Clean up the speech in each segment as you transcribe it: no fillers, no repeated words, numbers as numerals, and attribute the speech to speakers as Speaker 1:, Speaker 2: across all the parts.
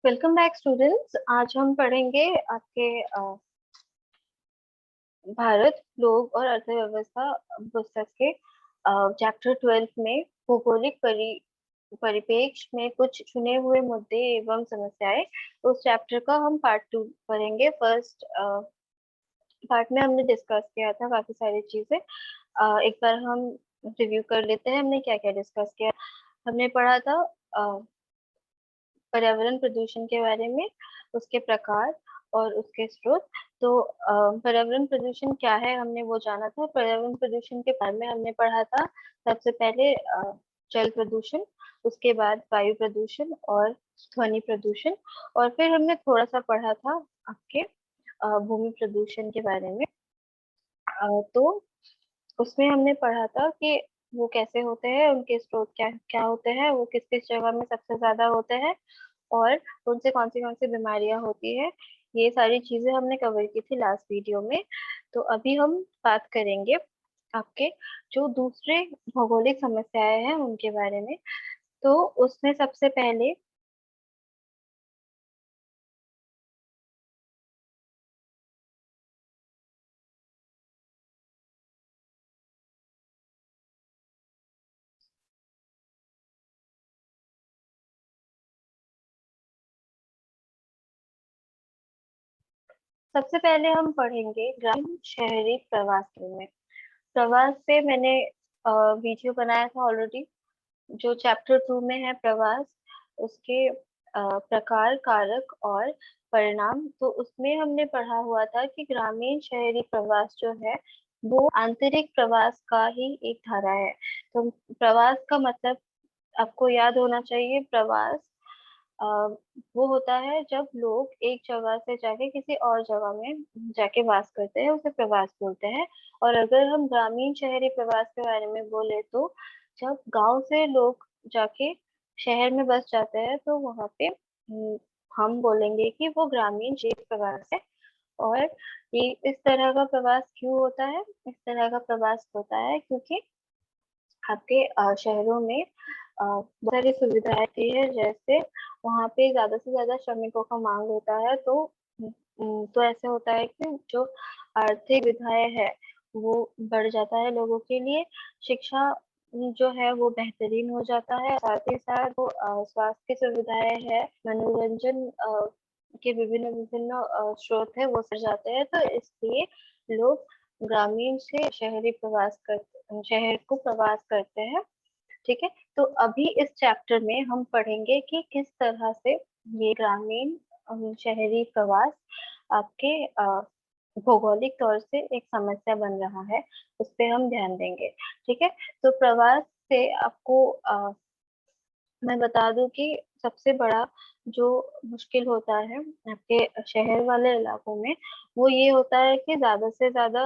Speaker 1: Welcome back students. आज हम पढ़ेंगे आपके भारत, लोक और अर्थव्यवस्था पुस्तक के चैप्टर 12 में भौगोलिक परिप्रेक्ष्य में कुछ चुने हुए मुद्दे एवं समस्याएं। उस चैप्टर का हम पार्ट 2 पढ़ेंगे। फर्स्ट पार्ट में हमने डिस्कस किया था काफी सारी चीजें। एक बार हम रिव्यू कर लेते हैं हमने क्या क्या डिस्कस किया। हमने पढ़ा था पर्यावरण प्रदूषण के बारे में, उसके प्रकार और उसके स्रोत। तो पर्यावरण प्रदूषण क्या है हमने वो जाना था। पर्यावरण प्रदूषण के बारे में हमने पढ़ा था सबसे पहले जल प्रदूषण, उसके बाद वायु प्रदूषण और ध्वनि प्रदूषण, और फिर हमने थोड़ा सा पढ़ा था आपके भूमि प्रदूषण के बारे में। तो उसमें हमने पढ़ा था कि वो कैसे होते हैं, उनके स्रोत क्या क्या होते हैं, वो किस किस जगह में सबसे ज्यादा होते हैं और उनसे कौन सी बीमारियां होती है। ये सारी चीजें हमने कवर की थी लास्ट वीडियो में। तो अभी हम बात करेंगे आपके जो दूसरे भौगोलिक समस्याएं हैं उनके बारे में। तो उसमें सबसे पहले सबसे पहले हम पढ़ेंगे ग्रामीण शहरी प्रवास में। प्रवास पे मैंने वीडियो बनाया था ऑलरेडी, जो चैप्टर 2 में है प्रवास, उसके प्रकार, कारक और परिणाम। तो उसमें हमने पढ़ा हुआ था कि ग्रामीण शहरी प्रवास जो है वो आंतरिक प्रवास का ही एक धारा है। तो प्रवास का मतलब आपको याद होना चाहिए। प्रवास अ, वो होता है जब लोग एक जगह से जाके किसी और जगह में जाके वास करते हैं, उसे प्रवास बोलते हैं। और अगर हम ग्रामीण शहरी प्रवास के बारे में बोले तो जब गांव से लोग जाके शहर में बस जाते हैं तो वहां पे हम बोलेंगे कि वो ग्रामीण शहरी प्रवास है। और ये इस तरह का प्रवास क्यों होता है? इस तरह का प्रवास होता है क्योंकि आपके शहरों में बहुत सारी सुविधाएं होती है। जैसे वहाँ पे ज्यादा से ज्यादा श्रमिकों का मांग होता है, तो ऐसे होता है कि जो आर्थिक सुविधाएं है वो बढ़ जाता है लोगों के लिए। शिक्षा जो है वो बेहतरीन हो जाता है, साथ ही साथ वो स्वास्थ्य की सुविधाएं है, मनोरंजन के विभिन्न विभिन्न स्रोत है वो सर जाते हैं। तो इसलिए लोग ग्रामीण से शहर को प्रवास करते हैं। ठीक है। तो अभी इस चैप्टर में हम पढ़ेंगे कि किस तरह से ये ग्रामीण शहरी प्रवास आपके भौगोलिक तौर से एक समस्या बन रहा है, उस पे हम ध्यान देंगे। ठीक है। तो प्रवास से आपको मैं बता दूं कि सबसे बड़ा जो मुश्किल होता है आपके शहर वाले इलाकों में, वो ये होता है कि ज्यादा से ज्यादा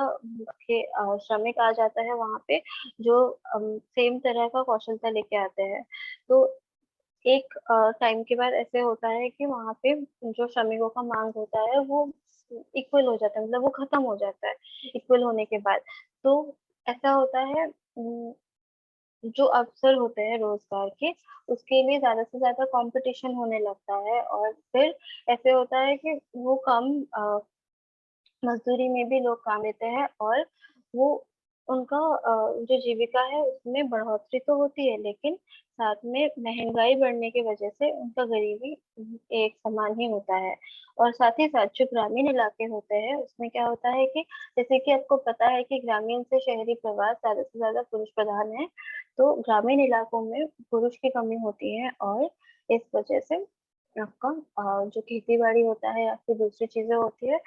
Speaker 1: के श्रमिक आ जाता है वहां पे, जो सेम तरह का कौशलता लेके आते हैं। तो एक टाइम के बाद ऐसे होता है कि वहां पे जो श्रमिकों का मांग होता है वो इक्वल हो जाता है, मतलब वो खत्म हो जाता है इक्वल होने के बाद। तो ऐसा होता है, जो अवसर होते हैं रोजगार के, उसके लिए ज्यादा से ज्यादा कंपटीशन होने लगता है। और फिर ऐसे होता है कि वो कम मजदूरी में भी लोग काम लेते हैं, और वो उनका जो जीविका है उसमें बढ़ोतरी तो होती है, लेकिन साथ में महंगाई बढ़ने की वजह से उनका गरीबी एक समान ही होता है। और साथ ही साथ जो ग्रामीण इलाके होते हैं उसमें क्या होता है कि जैसे कि आपको पता है कि ग्रामीण से शहरी प्रवास ज्यादा से ज्यादा पुरुष प्रधान है। तो ग्रामीण इलाकों में पुरुष की कमी होती है, और इस वजह से आपका जो खेती बाड़ी होता है या फिर दूसरी चीजें होती है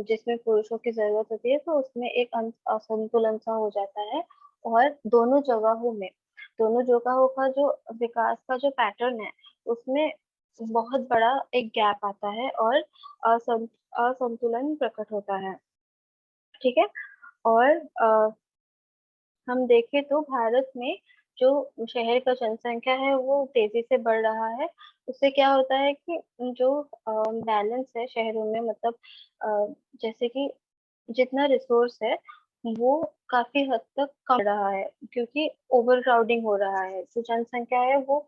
Speaker 1: जिसमें पुरुषों की जरूरत होती है, तो उसमें एक असंतुलन सा हो जाता है। और दोनों जगहों का जो विकास का जो पैटर्न है उसमें बहुत बड़ा एक गैप आता है और असंतुलन प्रकट होता है। ठीक है। और हम देखें तो भारत में जो शहर का जनसंख्या है वो तेजी से बढ़ रहा है। उससे क्या होता है कि जो बैलेंस है शहरों में, मतलब जैसे कि जितना रिसोर्स है वो काफी हद तक कम रहा है, क्योंकि ओवर क्राउडिंग हो रहा है। जो जनसंख्या है वो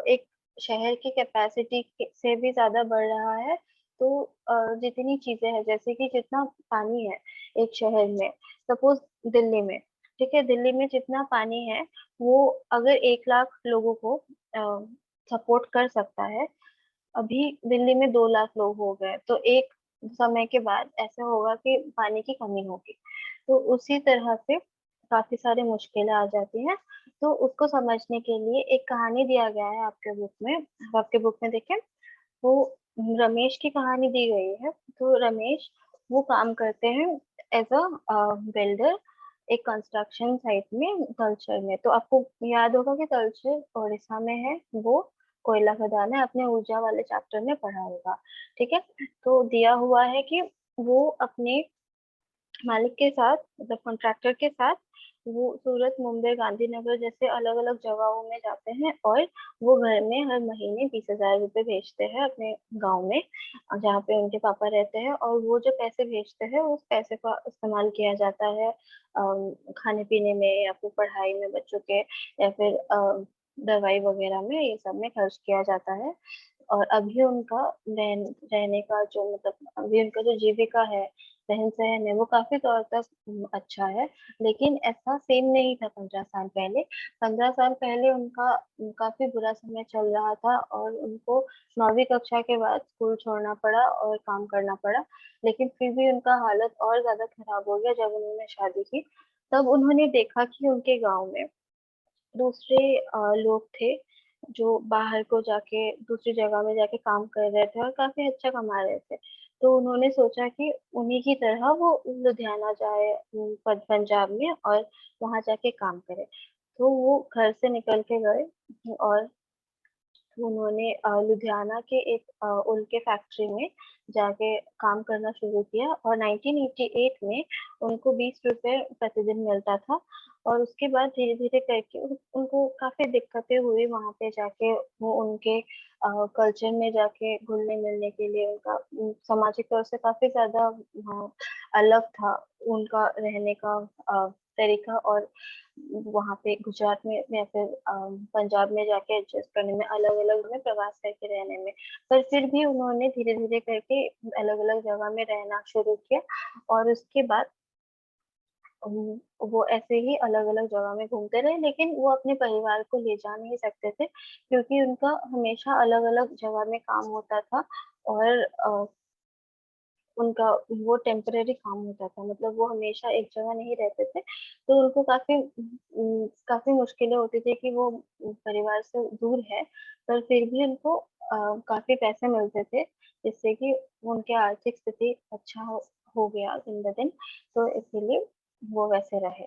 Speaker 1: एक शहर की कैपेसिटी से भी ज्यादा बढ़ रहा है। तो जितनी चीजें हैं, जैसे कि जितना पानी है एक शहर में, सपोज दिल्ली में, ठीक है, दिल्ली में जितना पानी है वो अगर 1 लाख लोगों को सपोर्ट कर सकता है, अभी दिल्ली में 2 लाख लोग हो गए, तो एक समय के बाद ऐसा होगा कि पानी की कमी होगी। तो उसी तरह से काफी सारी मुश्किलें आ जाती हैं। तो उसको समझने के लिए एक कहानी दिया गया है आपके बुक में, आप आपके बुक में देखें, वो रमेश की कहानी दी गई है। तो रमेश वो काम करते हैं एज अ बिल्डर एक कंस्ट्रक्शन साइट में, तलचर में। तो आपको याद होगा कि तलचर उड़ीसा में है, वो कोयला खदान है, आपने ऊर्जा वाले चैप्टर में पढ़ा होगा। ठीक है, तो दिया हुआ है कि वो अपने मालिक के साथ, मतलब कॉन्ट्रैक्टर के साथ, वो सूरत, मुंबई, गांधीनगर जैसे अलग अलग जगहों में जाते हैं, और वो घर में हर महीने 20,000 रुपए भेजते हैं अपने गांव में, जहाँ पे उनके पापा रहते हैं। और वो जो पैसे भेजते हैं उस पैसे का इस्तेमाल किया जाता है खाने पीने में, या फिर पढ़ाई में बच्चों के, या फिर दवाई वगैरह में, ये सब में खर्च किया जाता है। और अभी उनका रहने का जो, मतलब अभी उनका जो जीविका है, रहन सहन है, वो काफी तौर तक अच्छा है। लेकिन ऐसा सेम नहीं था 15 साल पहले। 15 साल पहले उनका काफी बुरा समय चल रहा था, और उनको 9वीं कक्षा के बाद स्कूल छोड़ना पड़ा और काम करना पड़ा। लेकिन फिर भी उनका हालत और ज्यादा खराब हो गया जब उन्होंने शादी की। तब उन्होंने देखा कि उनके गांव में दूसरे लोग थे जो बाहर को जाके दूसरी जगह में जाके काम कर रहे थे और काफी अच्छा कमा रहे थे। तो उन्होंने सोचा कि उन्हीं की तरह वो लुधियाना जाए, पंजाब में, और वहां जाके काम करे। तो वो घर से निकल के गए, और उन्होंने लुधियाना के एक उल के फैक्ट्री में जाके काम करना शुरू किया, और 1988 में उनको 20 रुपए प्रतिदिन मिलता था। और उसके बाद धीरे धीरे करके उनको काफी दिक्कतें हुई वहां पे जाके। वो उनके कल्चर में जाके घुलने मिलने के लिए, उनका सामाजिक तौर से काफी ज्यादा अलग था उनका रहने का तरीका। और वहां पे गुजरात में या फिर पंजाब में जाके एडजस्ट करने में, अलग अलग में प्रवास करके रहने में, पर फिर भी उन्होंने धीरे धीरे करके अलग अलग जगह में रहना शुरू किया। और उसके बाद वो ऐसे ही अलग अलग जगह में घूमते रहे, लेकिन वो अपने परिवार को ले जा नहीं सकते थे, क्योंकि उनका हमेशा अलग अलग जगह में काम होता था। और उनका वो टेम्परेरी काम होता था, मतलब वो हमेशा एक जगह नहीं रहते थे। तो उनको काफी मुश्किलें होती थी कि वो परिवार से दूर है, पर फिर भी उनको काफी पैसे मिलते थे, जिससे कि उनके आर्थिक स्थिति अच्छा हो गया दिन ब दिन। तो इसीलिए वो वैसे रहे।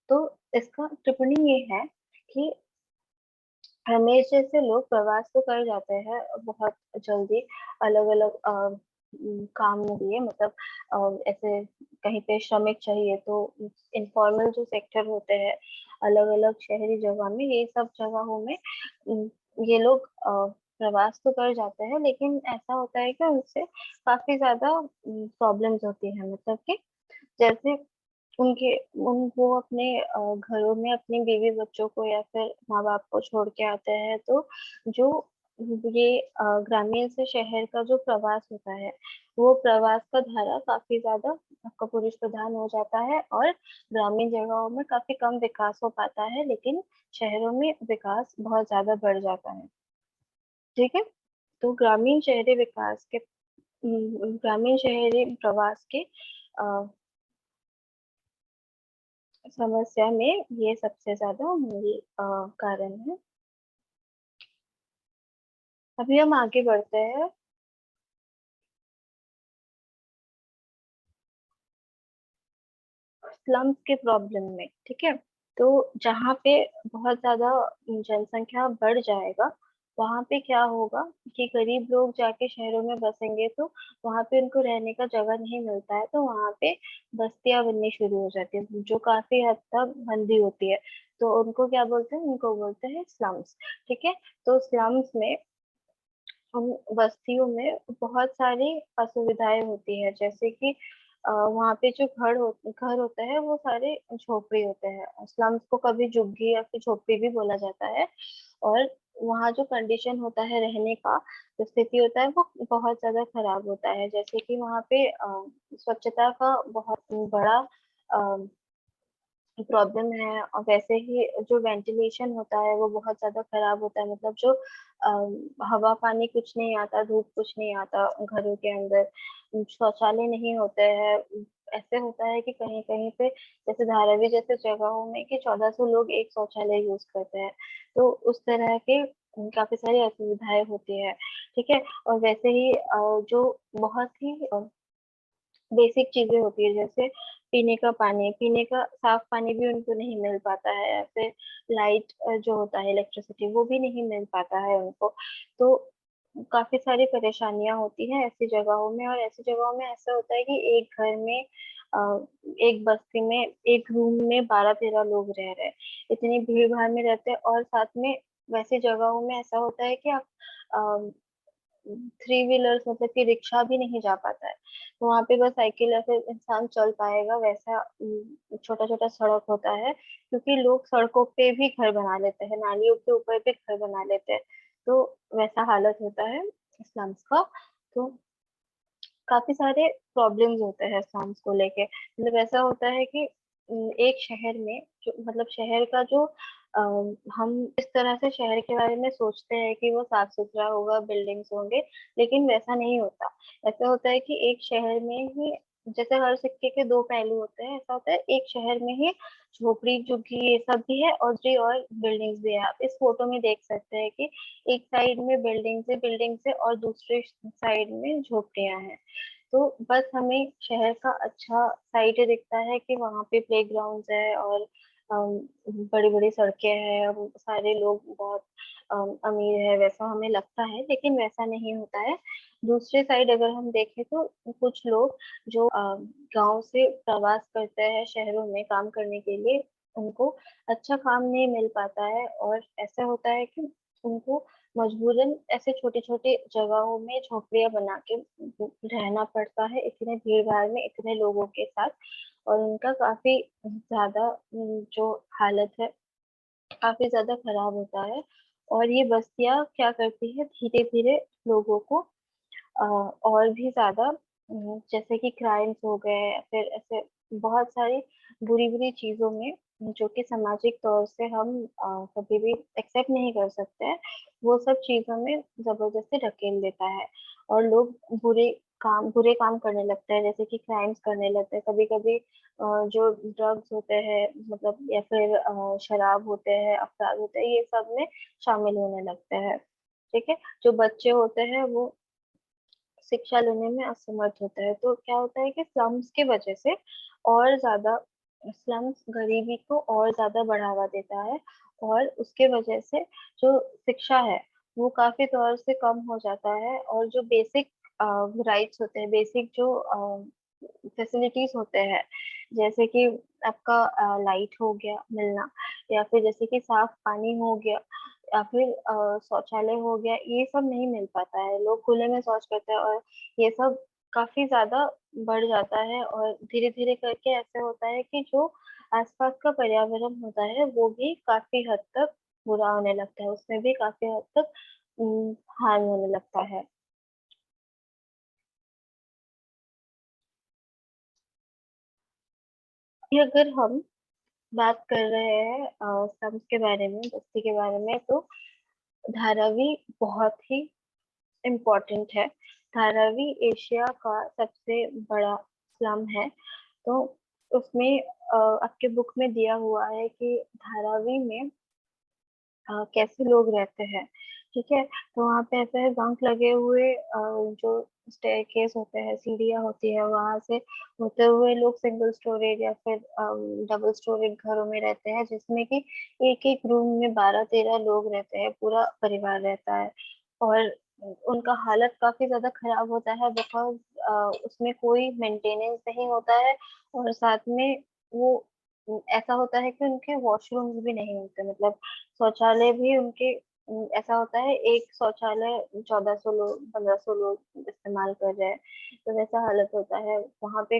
Speaker 1: तो इसका टिप्पणी ये है कि रमेश जैसे लोग प्रवास तो कर जाते हैं बहुत जल्दी, अलग अलग काम में लिए, मतलब ऐसे कहीं पे श्रमिक चाहिए तो इनफॉर्मल जो सेक्टर होते हैं अलग अलग शहरी जगह में, ये सब जगहों में ये लोग प्रवास तो कर जाते हैं, लेकिन ऐसा होता है कि उनसे काफी ज्यादा प्रॉब्लम्स होती है। मतलब कि जैसे उनके उन वो अपने घरों में अपनी बीवी बच्चों को या फिर माँ बाप को छोड़ के आते हैं, तो जो ये ग्रामीण से शहर का जो प्रवास होता है, वो प्रवास का धारा काफी ज्यादा आपका पुरुष प्रधान हो जाता है, और ग्रामीण जगहों में काफी कम विकास हो पाता है, लेकिन शहरों में विकास बहुत ज्यादा बढ़ जाता है। ठीक है, तो ग्रामीण शहरी प्रवास के समस्या में ये सबसे ज्यादा मूल कारण है। अभी हम आगे बढ़ते हैं स्लम्स के प्रॉब्लम में। ठीक है, तो जहाँ पे बहुत ज्यादा जनसंख्या बढ़ जाएगा, वहां पे क्या होगा कि गरीब लोग जाके शहरों में बसेंगे, तो वहां पे उनको रहने का जगह नहीं मिलता है, तो वहां पे बस्तियां बननी शुरू हो जाती है, जो काफी हद तक गंदी होती है। तो उनको क्या बोलते हैं, उनको बोलते हैं स्लम्स। ठीक है, तो स्लम्स में उन बस्तियों में बहुत सारी असुविधाएं होती है, जैसे कि वहाँ पे जो घर होते हैं वो सारे झोपड़ी होते हैं। स्लम्स को कभी झुग्गी या फिर झोपड़ी भी बोला जाता है। और वहाँ जो कंडीशन होता है रहने का, जो स्थिति होता है वो बहुत ज़्यादा खराब होता है। जैसे कि वहाँ पे स्वच्छता का बहुत बड़ा प्रॉब्लम है, और वैसे ही जो वेंटिलेशन होता है वो बहुत ज़्यादा खराब होता है। मतलब जो हवा पानी कुछ नहीं आता, धूप कुछ नहीं आता घरों के अंदर, शौचालय नहीं होते हैं। ऐसे होता है कि कहीं-कहीं पे जैसे धारावी जैसे जगहों में कि 1400 लोग एक शौचालय यूज़ करते हैं। तो उस तरह के काफ़ी सारी असुविधाएँ होती हैं, ठीक है? और वैसे ही जो बहुत ही बेसिक चीज़ें होती हैं, जैसे पीने का साफ पानी भी उनको नहीं मिल पाता है, या फिर लाइट जो होता है इलेक्ट्रिसिटी वो भी नहीं मिल पाता है उनको। तो काफ़ी सारी परेशानियाँ होती हैं ऐसी जगहों में, और ऐसी जगहों में ऐसा होता है कि एक घर में एक बस्ती में, एक रूम में 12-13 लोग रह रहे हैं। इतनी भीड़-भाड़ में रहते हैं, और साथ में वैसी जगहों में ऐसा होता है कि आप अ, थ्री व्हीलर्स मतलब कि रिक्शा भी नहीं जा पाता है। तो वहाँ पे बस साइकिल या फिर इंसान चल पाएगा, वैसा छोटा-छोटा सड़क होता है, क्योंकि लोग सड़कों पे भी घर बना लेते हैं, नालियों के ऊपर भी घर बना लेते हैं। तो वैसा हालत होता है स्लम्स का। तो काफ़ी सारे प्रॉब्लम्स होते हैं स्लम्स को लेके। मतलब ऐसा होता है कि एक शहर में जो मतलब शहर का जो हम इस तरह से शहर के बारे में सोचते हैं कि वो साफ-सुथरा होगा, बिल्डिंग्स होंगे, लेकिन वैसा नहीं होता। ऐसा होता है कि एक शहर में ही जैसे हर सिक्के के 2 पहलू होते हैं, ऐसा होता है एक शहर में ही झोपड़ी-झुग्गी ये सब भी है, और दूसरी ओर बिल्डिंग्स भी है। आप इस फ़ोटो में देख सकते हैं कि एक साइड में बिल्डिंग्स है और दूसरे साइड में झोपड़ियाँ हैं। तो बस हमें शहर का अच्छा साइड दिखता है कि वहाँ पे प्लेग्राउंड्स है, और बड़ी-बड़ी सड़कें हैं, और सारे लोग बहुत अमीर है, वैसा हमें लगता है, लेकिन वैसा नहीं होता है। दूसरे साइड अगर हम देखें तो कुछ लोग जो गाँव से प्रवास करते हैं शहरों में काम करने के लिए, उनको अच्छा काम नहीं मिल पाता है, और ऐसा होता है कि उनको मजबूरन ऐसे छोटे-छोटे जगहों में झोपड़ियाँ बना के रहना पड़ता है, इतने भीड़-भाड़ में, इतने लोगों के साथ, और उनका काफ़ी ज़्यादा जो हालत है, काफ़ी ज़्यादा खराब होता है। और ये बस्तियाँ क्या करती है, धीरे-धीरे लोगों को अ, और भी ज़्यादा जैसे कि क्राइम्स हो गए, या फिर ऐसे बहुत सारी बुरी-बुरी चीज़ों में, जो कि सामाजिक तौर से हम कभी भी एक्सेप्ट नहीं कर सकते हैं, वो सब चीज़ों में ज़बरदस्ती ढकेल देता है, और लोग बुरे काम करने लगते हैं, जैसे कि क्राइम्स करने लगते हैं। कभी-कभी जो ड्रग्स होते हैं मतलब, या फिर शराब होते हैं, अपराध होते हैं, ये सब में शामिल होने लगते हैं, ठीक है? जो बच्चे होते हैं वो शिक्षा लेने में असमर्थ होता है। तो क्या होता है कि स्लम्स की वजह से और ज़्यादा स्लम्स गरीबी को और ज़्यादा बढ़ावा देता है, और उसके वजह से जो शिक्षा है, वो काफ़ी तौर से कम हो जाता है, और जो बेसिक अ, राइट्स होते हैं, बेसिक जो फैसिलिटीज़ होते हैं, जैसे कि आपका लाइट हो गया मिलना, या फिर जैसे कि साफ पानी हो गया, या फिर शौचालय हो गया, ये सब नहीं मिल पाता है। लोग खुले में शौच करते हैं, और ये सब काफ़ी ज़्यादा बढ़ जाता है, और धीरे-धीरे करके ऐसे होता है कि जो आस-पास का पर्यावरण होता है, वो भी काफ़ी हद तक बुरा होने लगता है, उसमें भी काफ़ी हद तक हानि होने लगता है। ये अगर हम बात कर रहे हैं slums के बारे में, बस्ती के बारे में, तो धारावी बहुत ही इम्पोर्टेंट है। धारावी एशिया का सबसे बड़ा स्लम है। तो उसमें आपके बुक में दिया हुआ है कि धारावी में कैसे लोग रहते हैं, ठीक है? तो वहाँ पे ऐसे बंक लगे हुए जो स्टेयरकेस होते हैं, सीढ़ियाँ होती है, वहाँ से होते हुए लोग सिंगल स्टोरेज या फिर डबल स्टोरेज घरों में रहते हैं, जिसमें कि एक-एक रूम में 12-13 लोग रहते हैं, पूरा परिवार रहता है। और उनका हालत काफ़ी ज़्यादा खराब होता है, बिकॉज़ उसमें कोई मेंटेनेंस नहीं होता है, और साथ में वो ऐसा होता है कि उनके वॉशरूम्स भी नहीं होते, मतलब शौचालय भी उनके ऐसा होता है, एक शौचालय 1400 लोग 1500 लोग इस्तेमाल कर रहे हैं, तो वैसा हालत होता है। वहाँ पे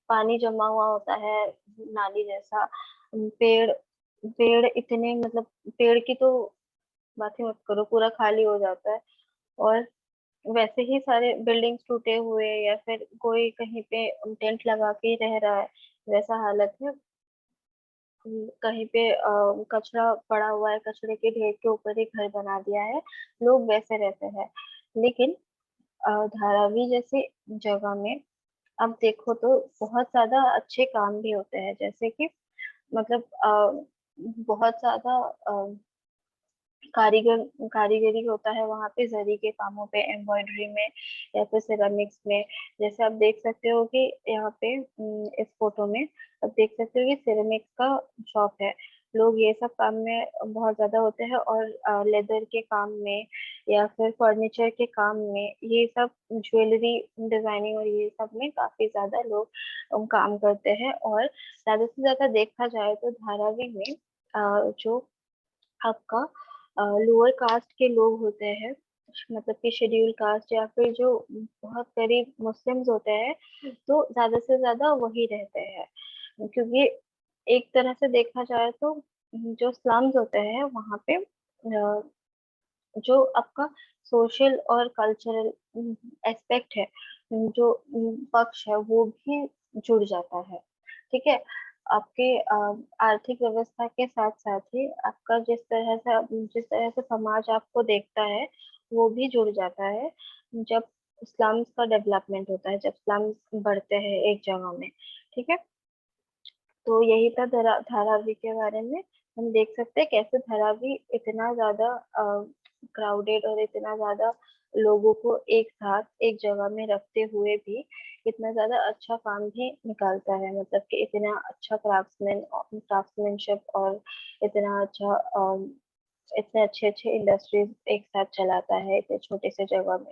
Speaker 1: पानी जमा हुआ होता है, नाली जैसा। पेड़ पेड़ इतने मतलब पेड़ की तो बात ही मत करो, पूरा खाली हो जाता है। और वैसे ही सारे बिल्डिंग्स टूटे हुए, या फिर कोई कहीं पे टेंट लगा के ही रह रहा है, वैसा हालत है। कहीं पे कचरा पड़ा हुआ है, कचरे के ढेर के ऊपर ही घर बना दिया है, लोग वैसे रहते हैं। लेकिन धारावी जैसी जगह में अब देखो तो बहुत ज्यादा अच्छे काम भी होते हैं, जैसे कि मतलब बहुत ज्यादा कारीगर कारीगरी होता है वहां पे, जरी के कामों पे, एम्ब्रॉयडरी में, या फिर सिरेमिक्स में। जैसे आप देख सकते हो कि यहाँ पे इस फोटो में आप देख सकते हो कि सिरेमिक्स का शॉप है। लोग ये सब काम में बहुत ज्यादा होते हैं, और लेदर के काम में, या फिर फर्नीचर के काम में, ये सब ज्वेलरी डिजाइनिंग और ये सब में काफी ज्यादा लोग काम करते हैं। और ज्यादा से ज्यादा देखा जाए तो धारावी में जो आपका लोअर कास्ट के लोग होते हैं, मतलब कि शेड्यूल कास्ट, या फिर जो बहुत गरीब मुस्लिम्स होते हैं, तो ज्यादा से ज्यादा वही रहते हैं। क्योंकि एक तरह से देखा जाए तो जो स्लम्स होते हैं वहां पे जो आपका सोशल और कल्चरल एस्पेक्ट है, जो पक्ष है, वो भी जुड़ जाता है। ठीक है। आपके आर्थिक व्यवस्था के साथ साथ ही आपका जिस तरह से समाज आपको देखता है, वो भी जुड़ जाता है जब स्लम्स का डेवलपमेंट होता है, जब स्लम्स बढ़ते हैं एक जगह में। ठीक है। तो यही था धारावी के बारे में। हम देख सकते हैं कैसे धारावी इतना ज्यादा क्राउडेड और इतना ज्यादा लोगों को एक साथ एक जगह में रखते हुए भी इतना ज्यादा अच्छा काम भी निकालता है, मतलब कि इतना अच्छा क्राफ्ट्समैनशिप, और इतना अच्छा इतने अच्छे अच्छे इंडस्ट्रीज एक साथ चलाता है इतने छोटे से जगह में।